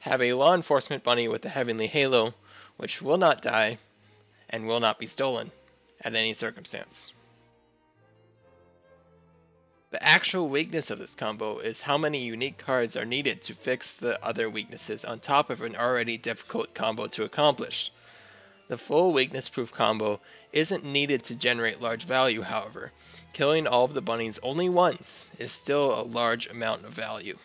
Have a law enforcement bunny with a heavenly halo, which will not die and will not be stolen at any circumstance. The actual weakness of this combo is how many unique cards are needed to fix the other weaknesses on top of an already difficult combo to accomplish. The full weakness-proof combo isn't needed to generate large value, however. Killing all of the bunnies only once is still a large amount of value.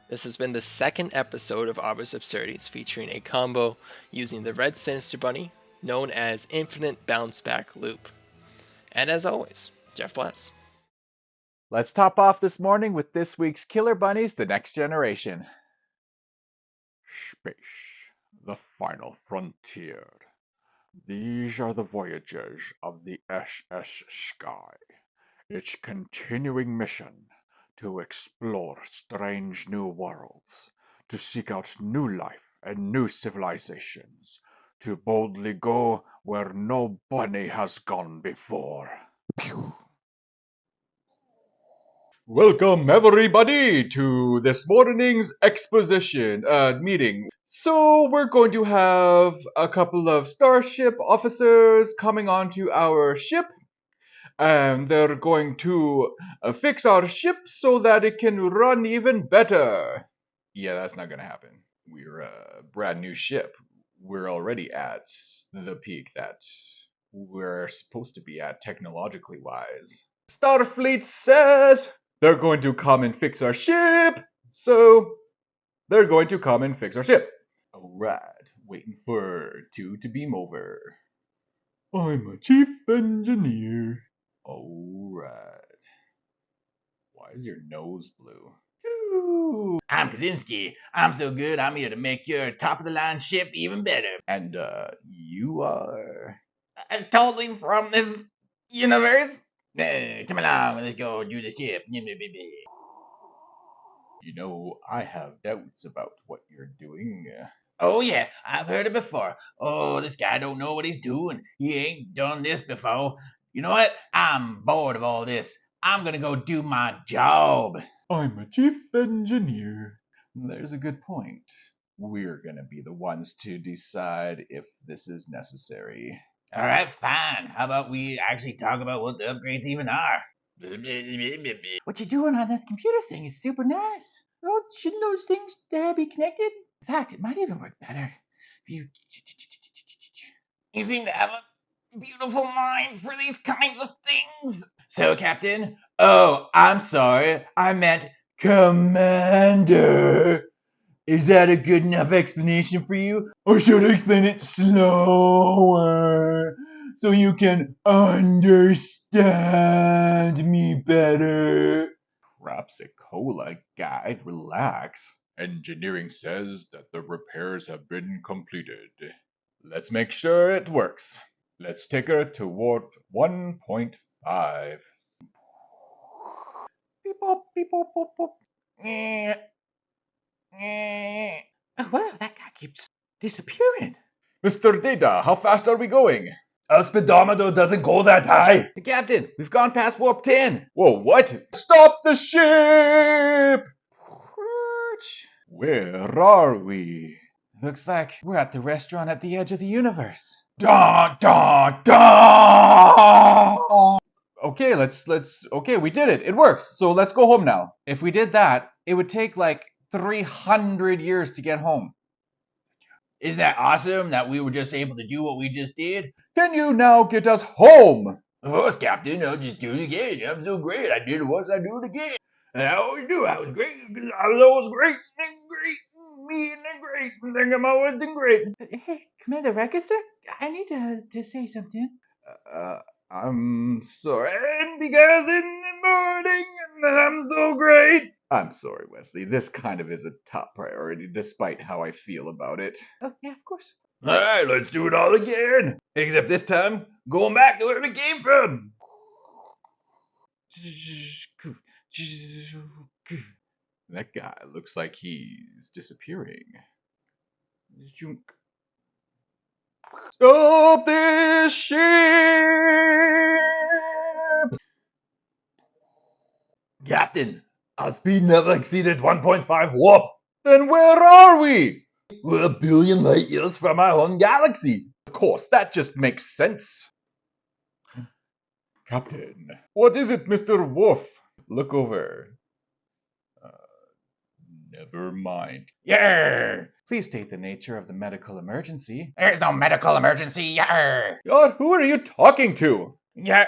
This has been the second episode of Abba's Absurdities featuring a combo using the Red Sinister Bunny, known as Infinite Bounce Back Loop. And as always, Jeff bless. Let's top off this morning with this week's Killer Bunnies, The Next Generation. Space, the final frontier. These are the voyages of the SS Sky. Its continuing mission to explore strange new worlds, to seek out new life and new civilizations, to boldly go where no bunny has gone before. Pew. Welcome everybody to this morning's exposition meeting. So we're going to have a couple of starship officers coming onto our ship, and they're going to fix our ship so that it can run even better. Yeah, that's not gonna happen. We're a brand new ship. We're already at the peak that we're supposed to be at technologically wise. Starfleet says they're going to come and fix our ship, so they're going to come and fix our ship. Alright, waiting for 2 to beam over. I'm a chief engineer. Alright. Why is your nose blue? I'm Kaczynski. I'm so good, I'm here to make your top-of-the-line ship even better. And, you are... I'm totally from this universe. Come along, let's go do the ship. You know, I have doubts about what you're doing. Oh yeah, I've heard it before. Oh, this guy don't know what he's doing. He ain't done this before. You know what? I'm bored of all this. I'm gonna go do my job. I'm a chief engineer. There's a good point. We're gonna be the ones to decide if this is necessary. Alright, fine. How about we actually talk about what the upgrades even are? What you're doing on that computer thing is super nice. Oh, shouldn't those things be connected? In fact, it might even work better if you... You seem to have a beautiful mind for these kinds of things. So, Captain? Oh, I'm sorry. I meant Commander. Is that a good enough explanation for you? Or should I explain it slower so you can understand me better? Crapsicola, guide, relax. Engineering says that the repairs have been completed. Let's make sure it works. Let's take her to warp 1.5. Beep, boop, beep, boop, boop, boop. Oh, wow, that guy keeps disappearing. Mr. Data, how fast are we going? Our speedometer doesn't go that high. Hey, Captain, we've gone past warp 10. Whoa, what? Stop the ship! Where are we? Looks like we're at the restaurant at the edge of the universe. Da, da, da! Okay, okay, we did it. It works. So let's go home now. If we did that, it would take like 300 years to get home. Isn't that awesome that we were just able to do what we just did? Can you now get us home? Of course, Captain. I'll just do it again. I'm so great. I did it once, I do it again. And I always do. I was great. I was always great. And great. Me and then great. And then I'm always been great. Hey, Commander Record, sir, I need to say something. I'm sorry. And because in the morning, I'm so great. I'm sorry, Wesley. This kind of is a top priority, despite how I feel about it. Oh, yeah, of course. All right, let's do it all again. Except this time, going back to where we came from. That guy looks like he's disappearing. Stop this ship! Captain, our speed never exceeded 1.5 warp. Then where are we? We're a billion light years from our own galaxy. Of course, that just makes sense. Captain, what is it, Mr. Wolf? Look over. Never mind. Yarr! Please state the nature of the medical emergency. There's no medical emergency. Yarr! God, who are you talking to? Yarr!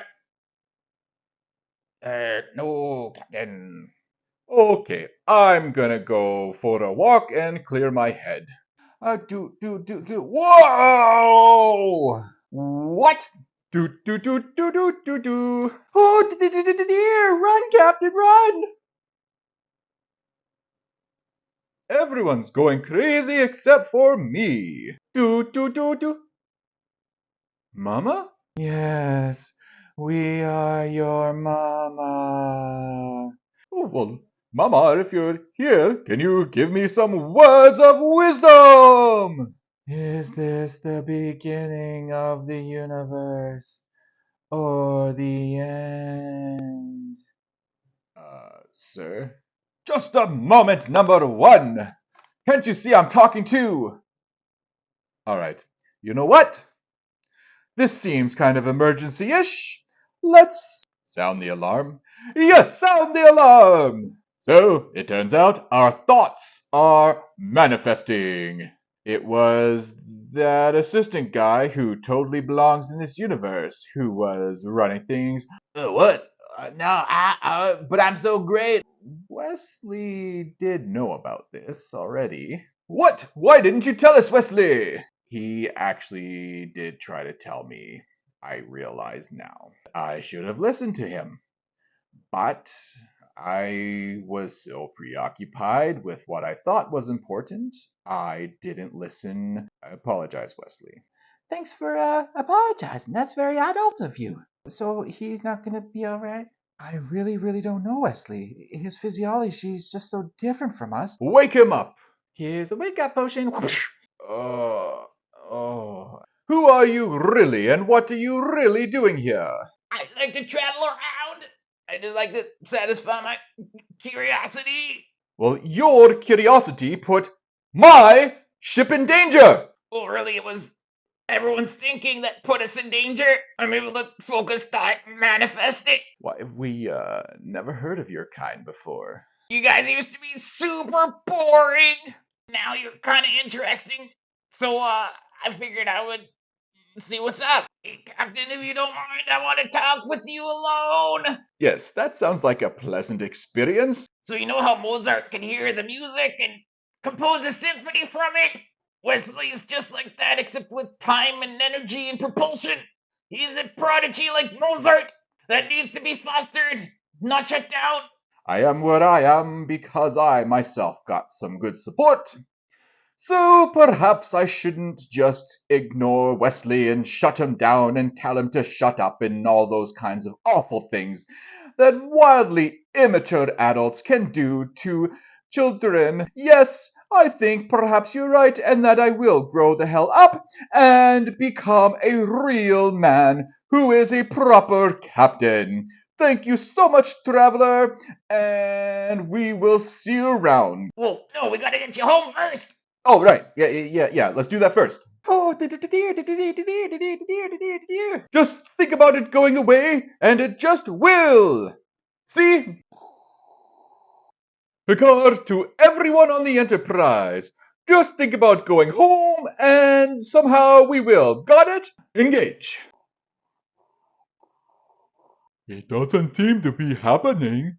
No, Captain. Okay, I'm gonna go for a walk and clear my head. Whoa! What? Do. Oh, dear! Run, Captain, run! Everyone's going crazy except for me. Do. Mama? Yes, we are your mama. Oh, well, Mama, if you're here, can you give me some words of wisdom? Is this the beginning of the universe or the end? Sir? Just a moment, number one. Can't you see I'm talking to? All right, you know what? This seems kind of emergency-ish. Let's sound the alarm. Yes, sound the alarm! So, it turns out our thoughts are manifesting. It was that assistant guy who totally belongs in this universe who was running things. What? But I'm so great. Wesley did know about this already. What? Why didn't you tell us, Wesley? He actually did try to tell me. I realize now. I should have listened to him. But I was so preoccupied with what I thought was important, I didn't listen. I apologize, Wesley. Thanks for apologizing. That's very adult of you. So he's not gonna be all right? I really don't know, Wesley. His physiology is just so different from us. Wake him up! Here's the wake up potion. Oh. Who are you really, and what are you really doing here? I like to travel around. I just like to satisfy my curiosity. Well, your curiosity put my ship in danger! Well, really, it was everyone's thinking that put us in danger. I'm able to focus thought and manifest it. Why, we, never heard of your kind before. You guys used to be super boring. Now you're kind of interesting. So, I figured I would see what's up. Hey, Captain, if you don't mind, I want to talk with you alone. Yes, that sounds like a pleasant experience. So you know how Mozart can hear the music and compose a symphony from it? Wesley is just like that, except with time and energy and propulsion. He's a prodigy like Mozart that needs to be fostered, not shut down. I am where I am because I myself got some good support. So perhaps I shouldn't just ignore Wesley and shut him down and tell him to shut up and all those kinds of awful things that wildly immature adults can do to children. Yes, I think perhaps you're right, and that I will grow the hell up and become a real man who is a proper captain. Thank you so much, traveler, and we will see you around. Well, no, we gotta get you home first. Oh, right. Yeah. Let's do that first. Just think about it going away, and it just will. See? Picard, to everyone on the Enterprise, just think about going home, and somehow we will. Got it? Engage. It doesn't seem to be happening.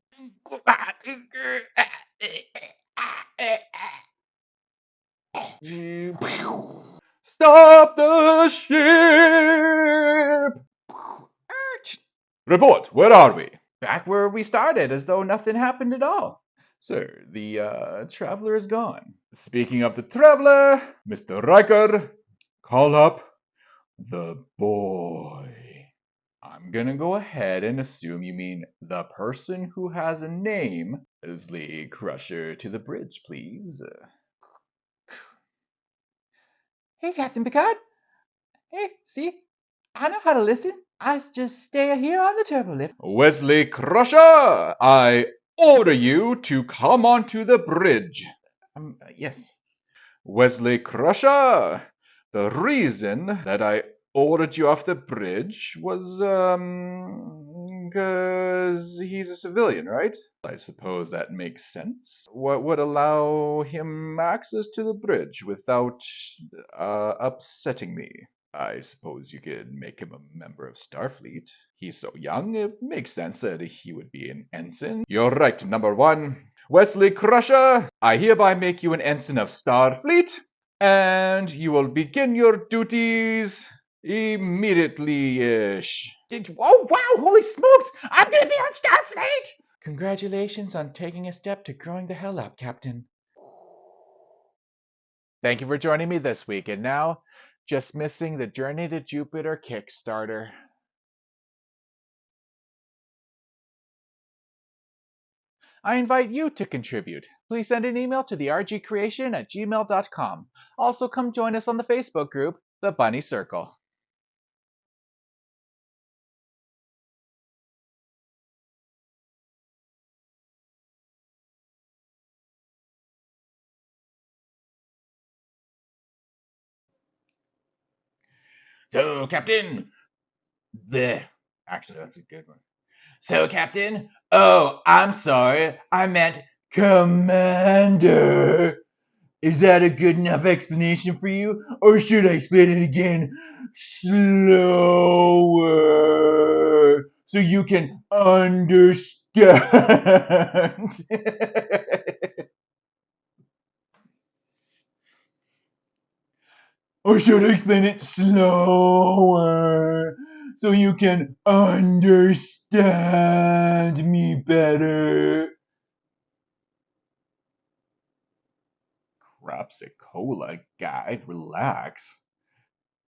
Stop the ship! Report, where are we? Back where we started, as though nothing happened at all. Sir, the traveler is gone. Speaking of the traveler, Mr. Riker, call up the boy. I'm gonna go ahead and assume you mean the person who has a name. Leslie Crusher to the bridge, please. Hey, Captain Picard. Hey, see? I know how to listen. I just stay here on the turbo lift. Wesley Crusher, I order you to come onto the bridge. Yes. Wesley Crusher! The reason that I ordered you off the bridge was, 'cause he's a civilian, right? I suppose that makes sense. What would allow him access to the bridge without, upsetting me? I suppose you could make him a member of Starfleet. He's so young, it makes sense that he would be an ensign. You're right, number one. Wesley Crusher, I hereby make you an ensign of Starfleet, and you will begin your duties immediately-ish. Oh, wow! Holy smokes! I'm gonna be on Starfleet! Congratulations on taking a step to growing the hell up, Captain. Thank you for joining me this week. And now, just missing the Journey to Jupiter Kickstarter. I invite you to contribute. Please send an email to thergcreation@gmail.com. Also, come join us on the Facebook group, The Bunny Circle. So, Captain. Bleh. Actually, that's a good one. So, Captain. Oh, I'm sorry. I meant Commander. Is that a good enough explanation for you? Or should I explain it again slower so you can understand? Or should I explain it slower so you can understand me better? Crapsicola, guy, relax.